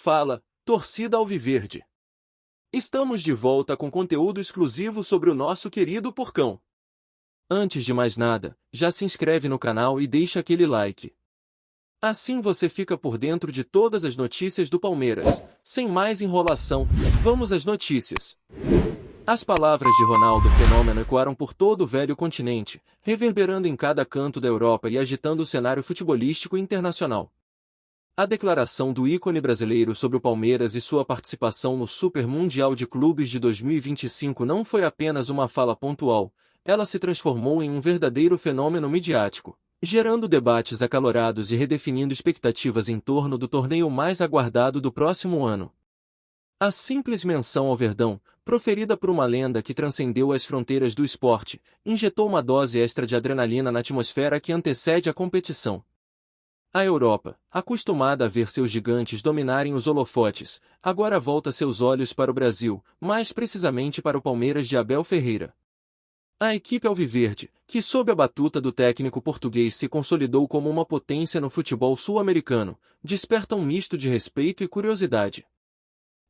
Fala, torcida alviverde! Estamos de volta com conteúdo exclusivo sobre o nosso querido Porcão. Antes de mais nada, já se inscreve no canal e deixa aquele like. Assim você fica por dentro de todas as notícias do Palmeiras. Sem mais enrolação, vamos às notícias. As palavras de Ronaldo Fenômeno ecoaram por todo o velho continente, reverberando em cada canto da Europa e agitando o cenário futebolístico internacional. A declaração do ícone brasileiro sobre o Palmeiras e sua participação no Super Mundial de Clubes de 2025 não foi apenas uma fala pontual, ela se transformou em um verdadeiro fenômeno midiático, gerando debates acalorados e redefinindo expectativas em torno do torneio mais aguardado do próximo ano. A simples menção ao Verdão, proferida por uma lenda que transcendeu as fronteiras do esporte, injetou uma dose extra de adrenalina na atmosfera que antecede a competição. A Europa, acostumada a ver seus gigantes dominarem os holofotes, agora volta seus olhos para o Brasil, mais precisamente para o Palmeiras de Abel Ferreira. A equipe alviverde, que sob a batuta do técnico português se consolidou como uma potência no futebol sul-americano, desperta um misto de respeito e curiosidade.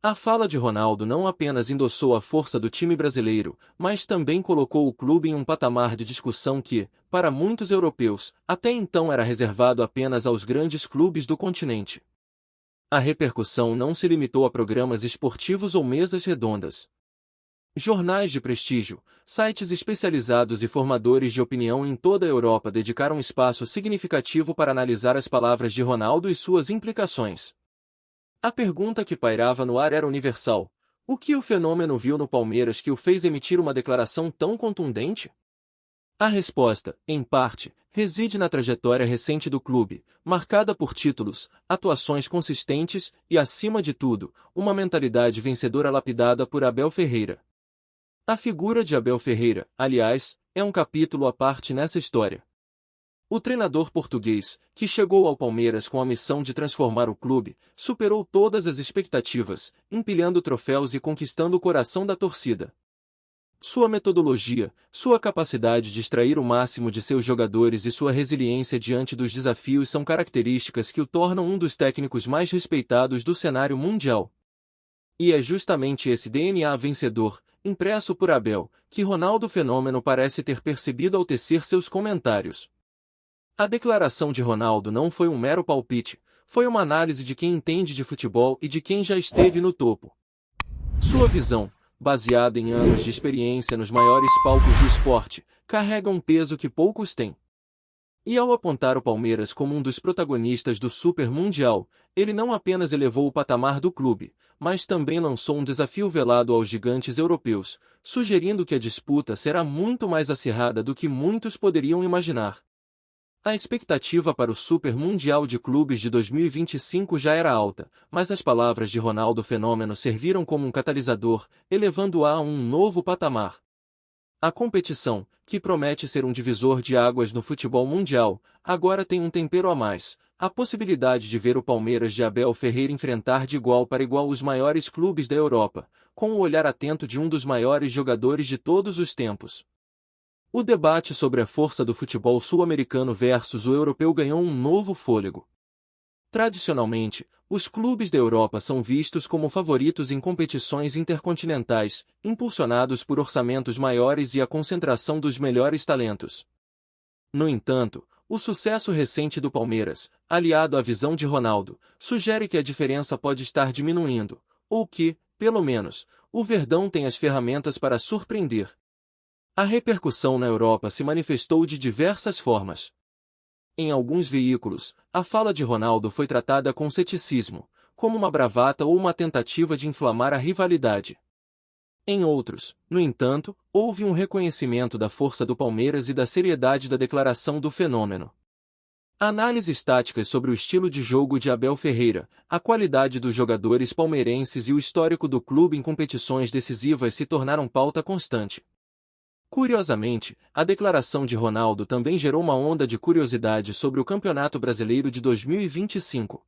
A fala de Ronaldo não apenas endossou a força do time brasileiro, mas também colocou o clube em um patamar de discussão que, para muitos europeus, até então era reservado apenas aos grandes clubes do continente. A repercussão não se limitou a programas esportivos ou mesas redondas. Jornais de prestígio, sites especializados e formadores de opinião em toda a Europa dedicaram espaço significativo para analisar as palavras de Ronaldo e suas implicações. A pergunta que pairava no ar era universal: o que o fenômeno viu no Palmeiras que o fez emitir uma declaração tão contundente? A resposta, em parte, reside na trajetória recente do clube, marcada por títulos, atuações consistentes e, acima de tudo, uma mentalidade vencedora lapidada por Abel Ferreira. A figura de Abel Ferreira, aliás, é um capítulo à parte nessa história. O treinador português, que chegou ao Palmeiras com a missão de transformar o clube, superou todas as expectativas, empilhando troféus e conquistando o coração da torcida. Sua metodologia, sua capacidade de extrair o máximo de seus jogadores e sua resiliência diante dos desafios são características que o tornam um dos técnicos mais respeitados do cenário mundial. E é justamente esse DNA vencedor, impresso por Abel, que Ronaldo Fenômeno parece ter percebido ao tecer seus comentários. A declaração de Ronaldo não foi um mero palpite, foi uma análise de quem entende de futebol e de quem já esteve no topo. Sua visão, baseada em anos de experiência nos maiores palcos do esporte, carrega um peso que poucos têm. E ao apontar o Palmeiras como um dos protagonistas do Super Mundial, ele não apenas elevou o patamar do clube, mas também lançou um desafio velado aos gigantes europeus, sugerindo que a disputa será muito mais acirrada do que muitos poderiam imaginar. A expectativa para o Super Mundial de Clubes de 2025 já era alta, mas as palavras de Ronaldo Fenômeno serviram como um catalisador, elevando-a a um novo patamar. A competição, que promete ser um divisor de águas no futebol mundial, agora tem um tempero a mais: a possibilidade de ver o Palmeiras de Abel Ferreira enfrentar de igual para igual os maiores clubes da Europa, com o olhar atento de um dos maiores jogadores de todos os tempos. O debate sobre a força do futebol sul-americano versus o europeu ganhou um novo fôlego. Tradicionalmente, os clubes da Europa são vistos como favoritos em competições intercontinentais, impulsionados por orçamentos maiores e a concentração dos melhores talentos. No entanto, o sucesso recente do Palmeiras, aliado à visão de Ronaldo, sugere que a diferença pode estar diminuindo, ou que, pelo menos, o Verdão tem as ferramentas para surpreender. A repercussão na Europa se manifestou de diversas formas. Em alguns veículos, a fala de Ronaldo foi tratada com ceticismo, como uma bravata ou uma tentativa de inflamar a rivalidade. Em outros, no entanto, houve um reconhecimento da força do Palmeiras e da seriedade da declaração do fenômeno. Análises táticas sobre o estilo de jogo de Abel Ferreira, a qualidade dos jogadores palmeirenses e o histórico do clube em competições decisivas se tornaram pauta constante. Curiosamente, a declaração de Ronaldo também gerou uma onda de curiosidade sobre o Campeonato Brasileiro de 2025.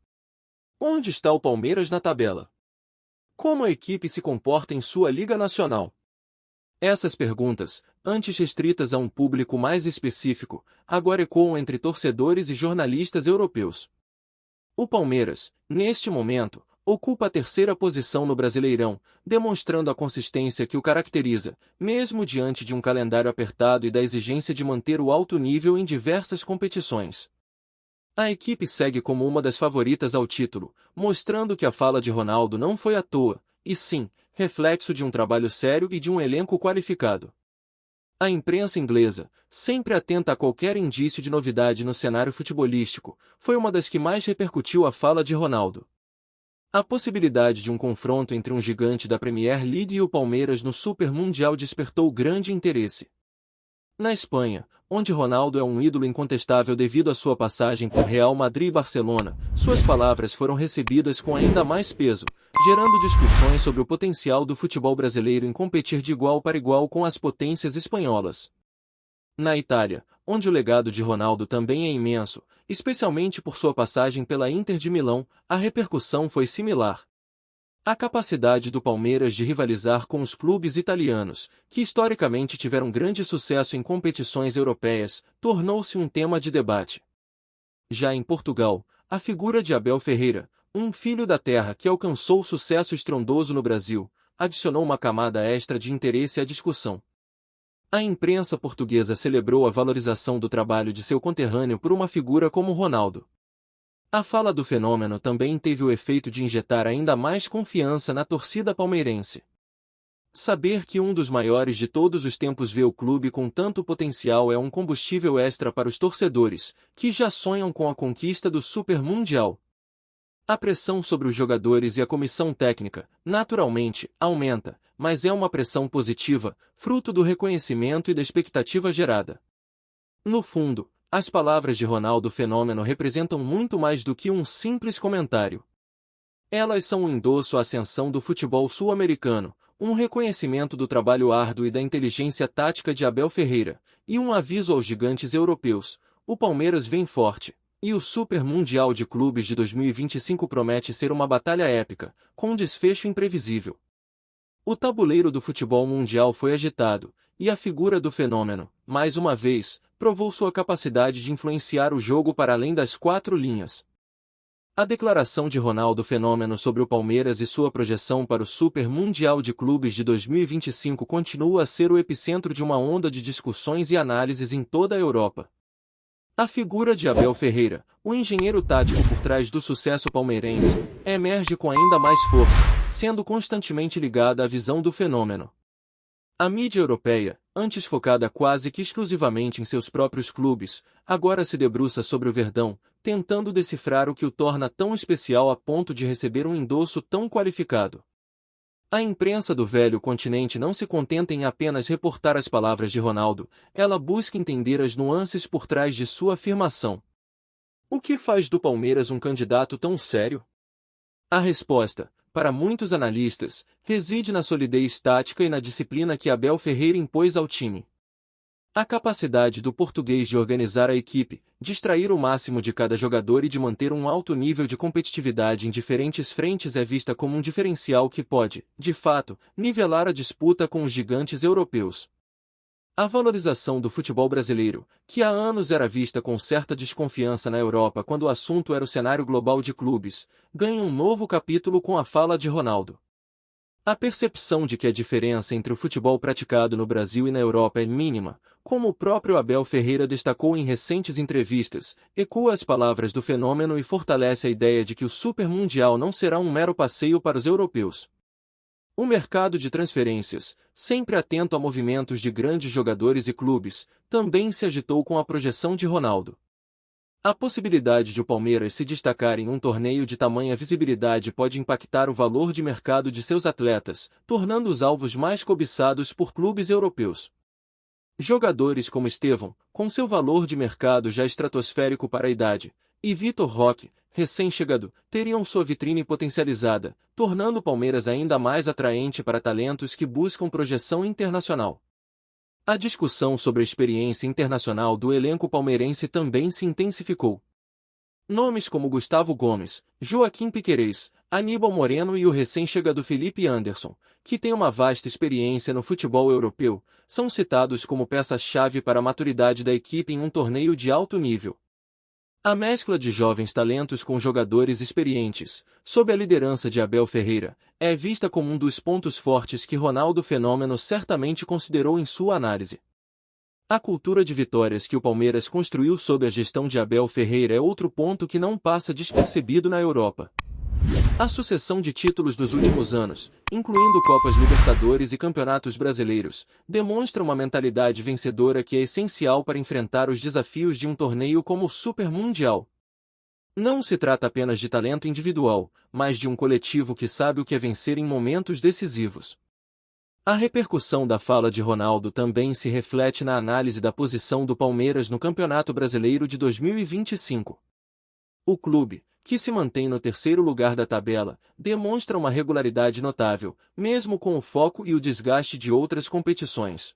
Onde está o Palmeiras na tabela? Como a equipe se comporta em sua Liga Nacional? Essas perguntas, antes restritas a um público mais específico, agora ecoam entre torcedores e jornalistas europeus. O Palmeiras, neste momento, ocupa a terceira posição no Brasileirão, demonstrando a consistência que o caracteriza, mesmo diante de um calendário apertado e da exigência de manter o alto nível em diversas competições. A equipe segue como uma das favoritas ao título, mostrando que a fala de Ronaldo não foi à toa, e sim, reflexo de um trabalho sério e de um elenco qualificado. A imprensa inglesa, sempre atenta a qualquer indício de novidade no cenário futebolístico, foi uma das que mais repercutiu a fala de Ronaldo. A possibilidade de um confronto entre um gigante da Premier League e o Palmeiras no Super Mundial despertou grande interesse. Na Espanha, onde Ronaldo é um ídolo incontestável devido à sua passagem por Real Madrid e Barcelona, suas palavras foram recebidas com ainda mais peso, gerando discussões sobre o potencial do futebol brasileiro em competir de igual para igual com as potências espanholas. Na Itália, onde o legado de Ronaldo também é imenso, especialmente por sua passagem pela Inter de Milão, a repercussão foi similar. A capacidade do Palmeiras de rivalizar com os clubes italianos, que historicamente tiveram grande sucesso em competições europeias, tornou-se um tema de debate. Já em Portugal, a figura de Abel Ferreira, um filho da terra que alcançou sucesso estrondoso no Brasil, adicionou uma camada extra de interesse à discussão. A imprensa portuguesa celebrou a valorização do trabalho de seu conterrâneo por uma figura como Ronaldo. A fala do fenômeno também teve o efeito de injetar ainda mais confiança na torcida palmeirense. Saber que um dos maiores de todos os tempos vê o clube com tanto potencial é um combustível extra para os torcedores, que já sonham com a conquista do Super Mundial. A pressão sobre os jogadores e a comissão técnica, naturalmente, aumenta, mas é uma pressão positiva, fruto do reconhecimento e da expectativa gerada. No fundo, as palavras de Ronaldo Fenômeno representam muito mais do que um simples comentário. Elas são um endosso à ascensão do futebol sul-americano, um reconhecimento do trabalho árduo e da inteligência tática de Abel Ferreira, e um aviso aos gigantes europeus: o Palmeiras vem forte, e o Super Mundial de Clubes de 2025 promete ser uma batalha épica, com um desfecho imprevisível. O tabuleiro do futebol mundial foi agitado, e a figura do fenômeno, mais uma vez, provou sua capacidade de influenciar o jogo para além das quatro linhas. A declaração de Ronaldo Fenômeno sobre o Palmeiras e sua projeção para o Super Mundial de Clubes de 2025 continua a ser o epicentro de uma onda de discussões e análises em toda a Europa. A figura de Abel Ferreira, o engenheiro tático por trás do sucesso palmeirense, emerge com ainda mais força, sendo constantemente ligada à visão do fenômeno. A mídia europeia, antes focada quase que exclusivamente em seus próprios clubes, agora se debruça sobre o Verdão, tentando decifrar o que o torna tão especial a ponto de receber um endosso tão qualificado. A imprensa do velho continente não se contenta em apenas reportar as palavras de Ronaldo, ela busca entender as nuances por trás de sua afirmação. O que faz do Palmeiras um candidato tão sério? A resposta, para muitos analistas, reside na solidez tática e na disciplina que Abel Ferreira impôs ao time. A capacidade do português de organizar a equipe, de extrair o máximo de cada jogador e de manter um alto nível de competitividade em diferentes frentes é vista como um diferencial que pode, de fato, nivelar a disputa com os gigantes europeus. A valorização do futebol brasileiro, que há anos era vista com certa desconfiança na Europa quando o assunto era o cenário global de clubes, ganha um novo capítulo com a fala de Ronaldo. A percepção de que a diferença entre o futebol praticado no Brasil e na Europa é mínima, como o próprio Abel Ferreira destacou em recentes entrevistas, ecoa as palavras do fenômeno e fortalece a ideia de que o Super Mundial não será um mero passeio para os europeus. O mercado de transferências, sempre atento a movimentos de grandes jogadores e clubes, também se agitou com a projeção de Ronaldo. A possibilidade de o Palmeiras se destacar em um torneio de tamanha visibilidade pode impactar o valor de mercado de seus atletas, tornando-os alvos mais cobiçados por clubes europeus. Jogadores como Estevão, com seu valor de mercado já estratosférico para a idade, e Vitor Roque, recém-chegado, teriam sua vitrine potencializada, tornando o Palmeiras ainda mais atraente para talentos que buscam projeção internacional. A discussão sobre a experiência internacional do elenco palmeirense também se intensificou. Nomes como Gustavo Gomes, Joaquim Piquerez, Aníbal Moreno e o recém-chegado Felipe Anderson, que tem uma vasta experiência no futebol europeu, são citados como peças-chave para a maturidade da equipe em um torneio de alto nível. A mescla de jovens talentos com jogadores experientes, sob a liderança de Abel Ferreira, é vista como um dos pontos fortes que Ronaldo Fenômeno certamente considerou em sua análise. A cultura de vitórias que o Palmeiras construiu sob a gestão de Abel Ferreira é outro ponto que não passa despercebido na Europa. A sucessão de títulos dos últimos anos, incluindo Copas Libertadores e Campeonatos Brasileiros, demonstra uma mentalidade vencedora que é essencial para enfrentar os desafios de um torneio como o Super Mundial. Não se trata apenas de talento individual, mas de um coletivo que sabe o que é vencer em momentos decisivos. A repercussão da fala de Ronaldo também se reflete na análise da posição do Palmeiras no Campeonato Brasileiro de 2025. O clube, que se mantém no terceiro lugar da tabela, demonstra uma regularidade notável, mesmo com o foco e o desgaste de outras competições.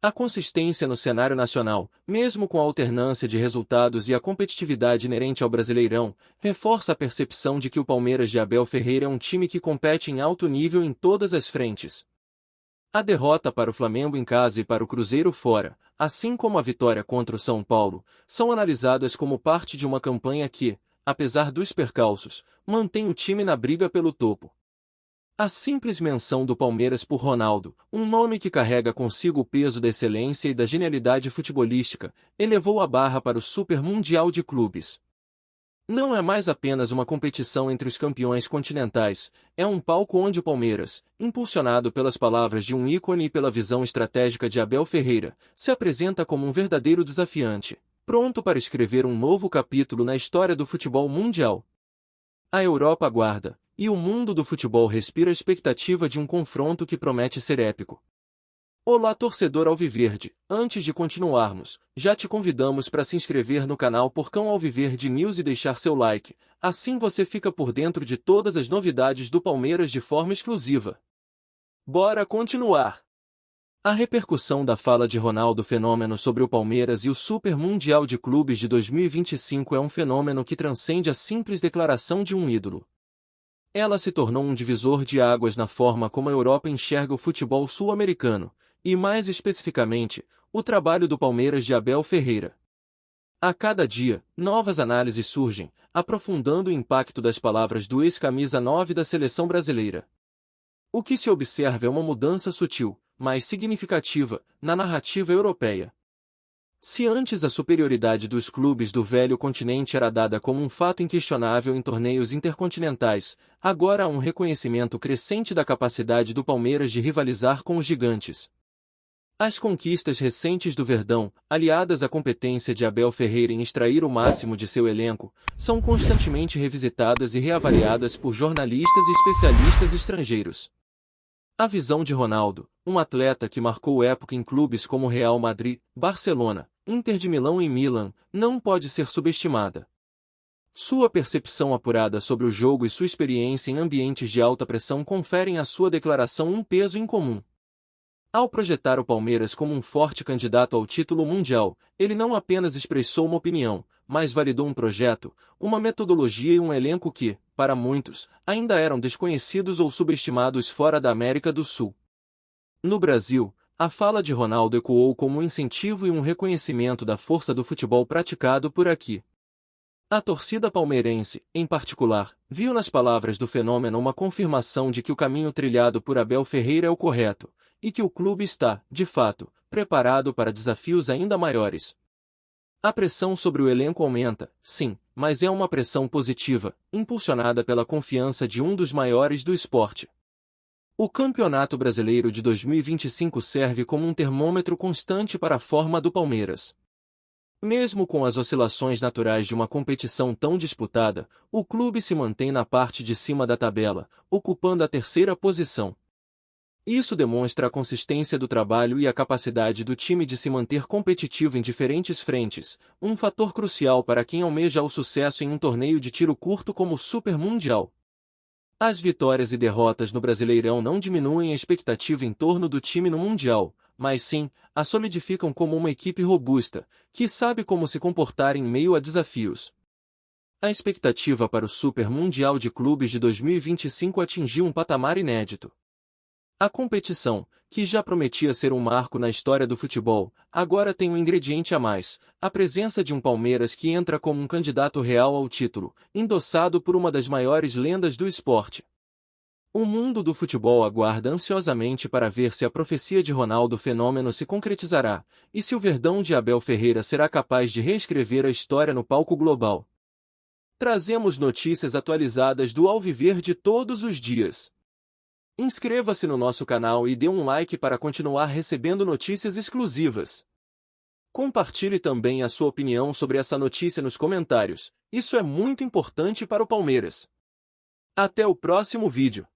A consistência no cenário nacional, mesmo com a alternância de resultados e a competitividade inerente ao Brasileirão, reforça a percepção de que o Palmeiras de Abel Ferreira é um time que compete em alto nível em todas as frentes. A derrota para o Flamengo em casa e para o Cruzeiro fora, assim como a vitória contra o São Paulo, são analisadas como parte de uma campanha que, apesar dos percalços, mantém o time na briga pelo topo. A simples menção do Palmeiras por Ronaldo, um nome que carrega consigo o peso da excelência e da genialidade futebolística, elevou a barra para o Super Mundial de Clubes. Não é mais apenas uma competição entre os campeões continentais, é um palco onde o Palmeiras, impulsionado pelas palavras de um ícone e pela visão estratégica de Abel Ferreira, se apresenta como um verdadeiro desafiante, pronto para escrever um novo capítulo na história do futebol mundial. A Europa aguarda, e o mundo do futebol respira a expectativa de um confronto que promete ser épico. Olá, torcedor alviverde, antes de continuarmos, já te convidamos para se inscrever no canal Porcão Alviverde News e deixar seu like, assim você fica por dentro de todas as novidades do Palmeiras de forma exclusiva. Bora continuar! A repercussão da fala de Ronaldo Fenômeno sobre o Palmeiras e o Super Mundial de Clubes de 2025 é um fenômeno que transcende a simples declaração de um ídolo. Ela se tornou um divisor de águas na forma como a Europa enxerga o futebol sul-americano, e mais especificamente, o trabalho do Palmeiras de Abel Ferreira. A cada dia, novas análises surgem, aprofundando o impacto das palavras do ex-camisa 9 da seleção brasileira. O que se observa é uma mudança sutil, mas significativa, na narrativa europeia. Se antes a superioridade dos clubes do velho continente era dada como um fato inquestionável em torneios intercontinentais, agora há um reconhecimento crescente da capacidade do Palmeiras de rivalizar com os gigantes. As conquistas recentes do Verdão, aliadas à competência de Abel Ferreira em extrair o máximo de seu elenco, são constantemente revisitadas e reavaliadas por jornalistas e especialistas estrangeiros. A visão de Ronaldo, um atleta que marcou época em clubes como Real Madrid, Barcelona, Inter de Milão e Milan, não pode ser subestimada. Sua percepção apurada sobre o jogo e sua experiência em ambientes de alta pressão conferem à sua declaração um peso incomum. Ao projetar o Palmeiras como um forte candidato ao título mundial, ele não apenas expressou uma opinião, mas validou um projeto, uma metodologia e um elenco que, para muitos, ainda eram desconhecidos ou subestimados fora da América do Sul. No Brasil, a fala de Ronaldo ecoou como um incentivo e um reconhecimento da força do futebol praticado por aqui. A torcida palmeirense, em particular, viu nas palavras do fenômeno uma confirmação de que o caminho trilhado por Abel Ferreira é o correto, e que o clube está, de fato, preparado para desafios ainda maiores. A pressão sobre o elenco aumenta, sim, mas é uma pressão positiva, impulsionada pela confiança de um dos maiores do esporte. O Campeonato Brasileiro de 2025 serve como um termômetro constante para a forma do Palmeiras. Mesmo com as oscilações naturais de uma competição tão disputada, o clube se mantém na parte de cima da tabela, ocupando a terceira posição. Isso demonstra a consistência do trabalho e a capacidade do time de se manter competitivo em diferentes frentes, um fator crucial para quem almeja o sucesso em um torneio de tiro curto como o Super Mundial. As vitórias e derrotas no Brasileirão não diminuem a expectativa em torno do time no Mundial, mas sim, a solidificam como uma equipe robusta, que sabe como se comportar em meio a desafios. A expectativa para o Super Mundial de Clubes de 2025 atingiu um patamar inédito. A competição, que já prometia ser um marco na história do futebol, agora tem um ingrediente a mais: a presença de um Palmeiras que entra como um candidato real ao título, endossado por uma das maiores lendas do esporte. O mundo do futebol aguarda ansiosamente para ver se a profecia de Ronaldo Fenômeno se concretizará, e se o Verdão de Abel Ferreira será capaz de reescrever a história no palco global. Trazemos notícias atualizadas do Alviverde todos os dias. Inscreva-se no nosso canal e dê um like para continuar recebendo notícias exclusivas. Compartilhe também a sua opinião sobre essa notícia nos comentários, isso é muito importante para o Palmeiras. Até o próximo vídeo.